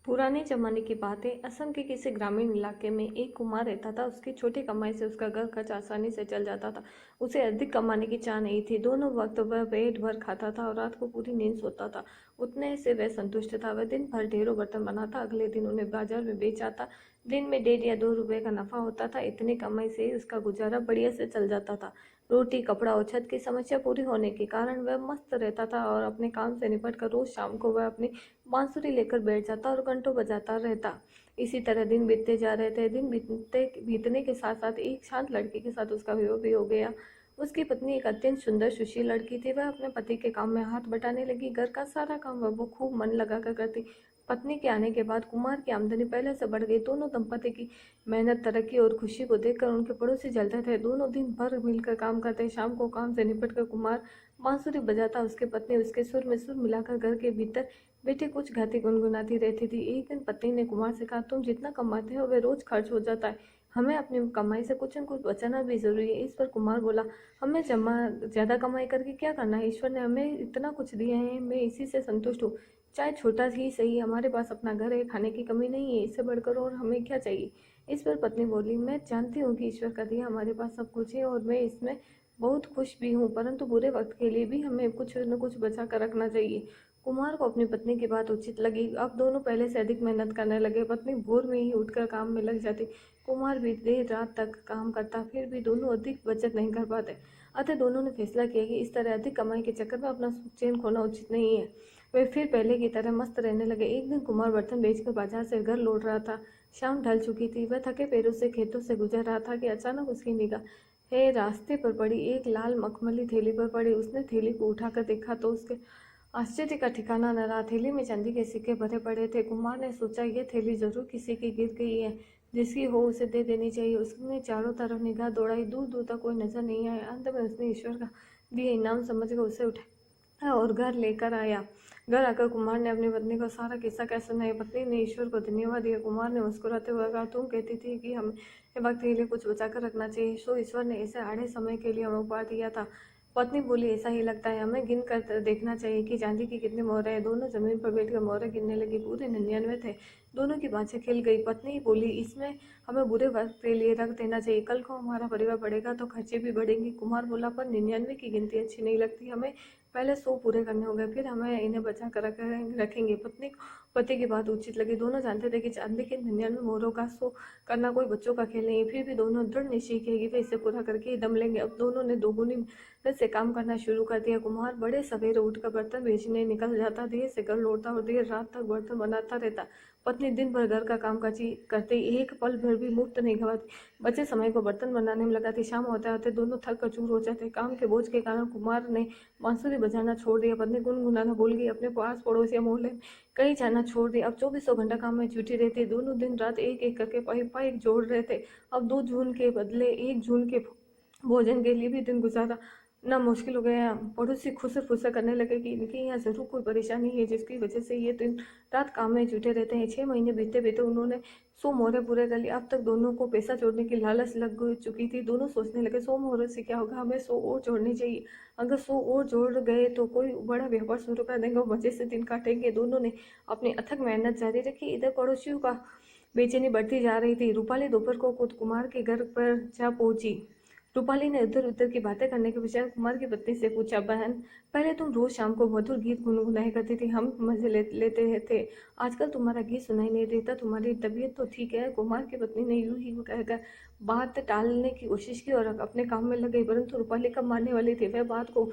पुराने जमाने की बात है। असम के किसी ग्रामीण इलाके में एक कुमार रहता था। उसकी छोटी कमाई से उसका घर खर्च आसानी से चल जाता था। उसे अधिक कमाने की चाह नहीं थी। दोनों वक्त वह पेट भर खाता था और रात को पूरी नींद सोता था। उतने से वह संतुष्ट था। वह दिन भर ढेरों बर्तन बनाता, अगले दिन उन्हें बाजार में बेच आता। दिन में 1.5 या 2 रुपए का नफा होता था। इतनी कमाई से ही उसका गुजारा बढ़िया से चल जाता था। रोटी, कपड़ा और छत की समस्या पूरी होने के कारण वह मस्त रहता था और अपने काम से निपट कर रोज शाम को वह अपनी बांसुरी लेकर बैठ जाता और घंटों बजाता रहता। इसी तरह दिन बीतते जा रहे थे। दिन बीतते बीतने के साथ साथ एक शांत लड़की के साथ उसका विवाह भी हो गया। उसकी पत्नी एक अत्यंत सुंदर सुशील लड़की थी। वह अपने पति के काम में हाथ बटाने लगी। घर का सारा काम वह वो खूब मन लगाकर करती। पत्नी के आने के बाद कुमार की आमदनी पहले से बढ़ गई। दोनों दंपति की मेहनत, तरक्की और खुशी को देखकर उनके पड़ोसी जलते थे। दोनों दिन भर मिलकर काम करते। शाम को काम से निपट कर कुमार बांसुरी बजाता, उसकी पत्नी उसके सुर में सुर मिलाकर घर के भीतर बेटी कुछ गाती गुनगुनाती रहती थी। एक दिन पत्नी ने कुमार से कहा, तुम जितना कमाते हो वह रोज खर्च हो जाता है। हमें अपनी कमाई से कुछ न कुछ बचाना भी जरूरी है। इस पर कुमार बोला, हमें जमा ज्यादा कमाई करके क्या करना है? ईश्वर ने हमें इतना कुछ दिया है, मैं इसी से संतुष्ट हूँ। चाहे छोटा ही सही, हमारे पास अपना घर है, खाने की कमी नहीं है। इससे बढ़कर और हमें क्या चाहिए? इस पर पत्नी बोली, मैं जानती हूँ कि ईश्वर का दिया हमारे पास सब कुछ है और मैं इसमें बहुत खुश भी हूँ, परंतु बुरे वक्त के लिए भी हमें कुछ न कुछ बचा कर रखना चाहिए। कुमार को अपनी पत्नी की बात उचित लगी। अब दोनों पहले से अधिक मेहनत करने लगे। पत्नी भोर में ही उठकर काम में लग जाती। कुमार भी देर रात तक काम करता, फिर भी दोनों अधिक बचत नहीं कर पाते। अतः दोनों ने फैसला किया कि इस तरह अधिक कमाई के चक्कर में अपना सुख चैन खोना उचित नहीं है। वे फिर पहले की तरह मस्त रहने लगे। एक दिन कुमार बर्तन बेचकर बाजार से घर लौट रहा था। शाम ढल चुकी थी। वह थके पैरों से खेतों से गुजर रहा था कि अचानक उसकी निगाह रास्ते पर पड़ी एक लाल मखमली थैली पर पड़ी। उसने थैली को उठाकर देखा तो उसके आश्चर्य का ठिकाना न रहा। थैली में चांदी के सिक्के भरे पड़े थे। कुमार ने सोचा, यह थैली जरूर किसी की गिर गई है, जिसकी हो उसे दे देनी चाहिए। उसने चारों तरफ निगाह दौड़ाई, दूर दूर तक कोई नजर नहीं आया। अंत में उसने ईश्वर का दिया इनाम समझकर उसे उठाया और घर लेकर आया। घर आकर कुमार ने अपनी पत्नी को सारा किस्सा कह सुनाया। पत्नी ने ईश्वर को धन्यवाद दिया। कुमार ने मुस्कुराते हुए कहा, तुम कहती थी कि हमें वक्त के लिए कुछ बचा कर रखना चाहिए, सो ईश्वर ने ऐसे आड़े समय के लिए हमें उपहार दिया था। पत्नी बोली, ऐसा ही लगता है, हमें गिन कर देखना चाहिए कि चांदी की कितने मोहरे हैं। दोनों जमीन पर बैठकर मोहरे गिनने लगी। पूरे 99 थे। दोनों की बातें खिल गई। पत्नी बोली, इसमें हमें बुरे वक्त के लिए रख देना चाहिए, कल को हमारा परिवार बढ़ेगा तो खर्चे भी बढ़ेंगे। कुमार बोला, पर 99 की गिनती अच्छी नहीं लगती, हमें पहले 100 पूरे करने होंगे, फिर हमें इन्हें बचा कर रखेंगे। पत्नी को पति की बात उचित लगी। दोनों जानते थे कि चांदी के 99 मोहरों का 100 करना कोई बच्चों का खेल नहीं। फिर भी दोनों दृढ़ निश्चय किए कि वे इसे पूरा करके ही दम लेंगे। अब दोनों ने दोगुनी मेहनत से काम करना शुरू कर दिया। कुम्हार बड़े सवेरे उठकर बर्तन बेचने निकल जाता, देर से घर लौटता और देर रात तक बर्तन बनाता रहता। पत्नी दिन भर घर का काम करते, एक पल भर भी मुफ्त नहीं गवाती। बचे समय को बर्तन बनाने में लगाती। शाम होते होते दोनों थक कर चूर हो जाते। काम के बोझ के कारण कुमार ने बांसुरी बजाना छोड़ दिया। पत्नी गुनगुनाना भूल गई। अपने पास पड़ोस या मोहल्ले में कहीं जाना छोड़ दिया। अब 24 घंटा काम में जुटी रहती। दोनों दिन रात एक एक करके पाई जोड़ रहे थे। अब 2 जून के बदले 1 जून के भोजन के लिए भी दिन गुजारा ना मुश्किल हो गया। पड़ोसी खुसर फुसर करने लगे कि इनके यहाँ जरूर कोई परेशानी है, जिसकी वजह से ये दिन रात काम में जुटे रहते हैं। 6 महीने बीते बीते उन्होंने 100 मोहरे पूरे कर लिए। अब तक दोनों को पैसा जोड़ने की लालच लग चुकी थी। दोनों सोचने लगे, 100 मोहरे से क्या होगा, हमें 100 और जोड़नी चाहिए। अगर 100 और जोड़ गए तो कोई बड़ा व्यापार शुरू कर देंगे और मजे से दिन काटेंगे। दोनों ने अपनी अथक मेहनत जारी रखी। इधर पड़ोसियों का बेचैनी बढ़ती जा रही थी। रूपाली दोपहर को खुद कुमार के घर पर जा पहुंची। रूपाली ने इधर उधर की बातें करने के बजाय कुमार की पत्नी से पूछा, बहन, पहले तुम रोज शाम को मधुर गीत गुनगुनाया करती थी, हम मजे लेते थे। आजकल तुम्हारा गीत सुनाई नहीं देता, तुम्हारी तबीयत तो ठीक है? कुमार की पत्नी ने यूं ही कहकर बात टालने की कोशिश की और अपने काम में लग गई, परंतु रूपाली कब मानने वाली थी। वह बात को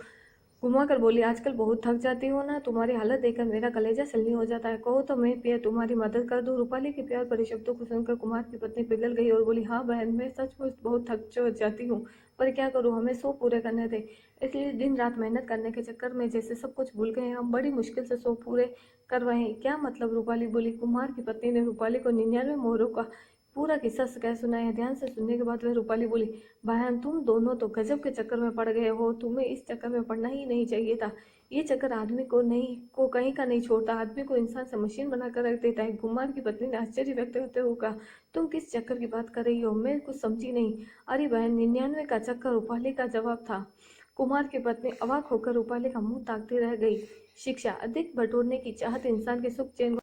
घुमा कर बोली, आजकल बहुत थक जाती हो ना, तुम्हारी हालत देखकर मेरा कलेजा छलनी हो जाता है। कहो तो मैं पिया तुम्हारी मदद कर दूं। रूपाली के प्यार भरे शब्दों को सुनकर कुमार की पत्नी पिघल गई और बोली, हाँ बहन, मैं सचमुच बहुत थक जाती हूँ, पर क्या करूँ, हमें 100 पूरे करने थे, इसलिए दिन रात मेहनत करने के चक्कर में जैसे सब कुछ भूल गए। हम बड़ी मुश्किल से 100 पूरे करवाए। क्या मतलब? रूपाली बोली। कुमार की पत्नी ने रूपाली को 99 मोहरों का पूरा किस्सा कह सुनाया। ध्यान से सुनने के बाद वह रूपाली बोली, बहन, तुम दोनों तो गजब के चक्कर में पड़ गए हो, तुम्हें इस चक्कर में पड़ना ही नहीं चाहिए था। ये चक्कर आदमी को कहीं का नहीं छोड़ता, आदमी को इंसान से मशीन बनाकर रख देता है। कुमार की पत्नी ने आश्चर्य व्यक्त करते हुए कहा, तुम किस चक्कर की बात कर रही हो? मैं कुछ समझी नहीं। अरे बहन, 99 का चक्कर, रूपाली का जवाब था। कुमार की पत्नी अवाक होकर रूपाली का मुंह ताकती रह गई। शिक्षा अधिक बटोरने की चाहत इंसान के सुख चैन